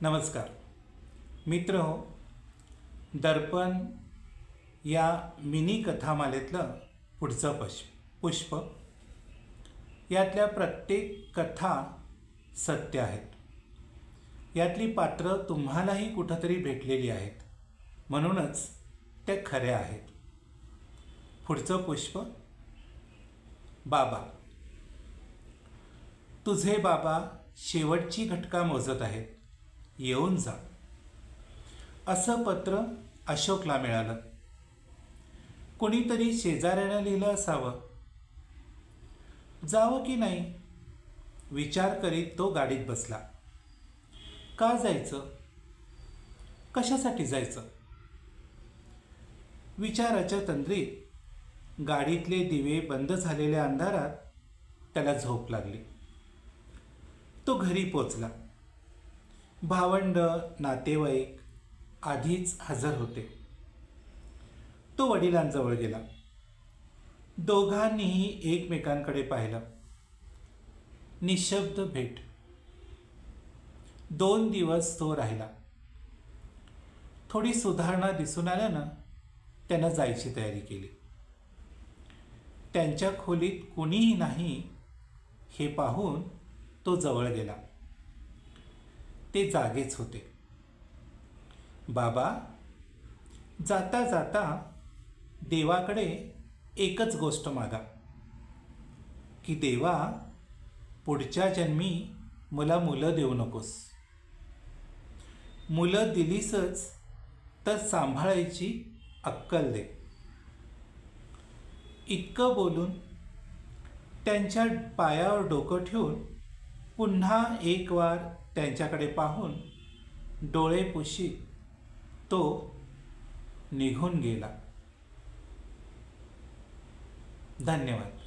नमस्कार मित्र, दर्पण या मिनी कथामालेतलं पुढचं पुष्प यातल्या प्रत्येक कथा सत्य आहेत। यातली पात्र तुम्हालाही कुठंतरी भेटलेली आहेत, म्हणूनच त्या खऱ्या आहेत। पुढचं पुष्प। बाबा, तुझे बाबा शेवटची घटका मोजत आहेत, येऊन जा। असं पत्र अशोकला मिळालं। कोणीतरी शेजाऱ्यानं लिहिलं असावं। जावं की नाही विचार करीत तो गाडीत बसला। का जायचं, कशासाठी जायचं? विचाराच्या तंद्रीत गाडीतले दिवे बंद झालेल्या अंधारात त्याला झोप लागली। तो घरी पोचला। भावंड नातेवाईक आधीच हजर होते। तो वडिलांजवळ गेला। दोघांनीही एकमेकांकडे पाहिलं। निशब्द भेट। 2 दिवस तो राहिला। थोडी सुधारणा दिसून आल्यानं त्यानं जायची तयारी केली। त्यांच्या खोलीत कुणीही नाही हे पाहून तो जवळ गेला। ते जागेच होते। बाबा, जाता जाता देवाकडे एकच गोष्ट मागा की देवा, पुढच्या जन्मी मला मुलं देऊ नकोस। मुलं दिलीसच तर सांभाळायची अक्कल दे। इतकं बोलून त्यांच्या पायावर डोकं ठेवून पुन्हा एक वार त्यांच्याकडे पाहून डोळे पुशीत तो निघून गेला। धन्यवाद।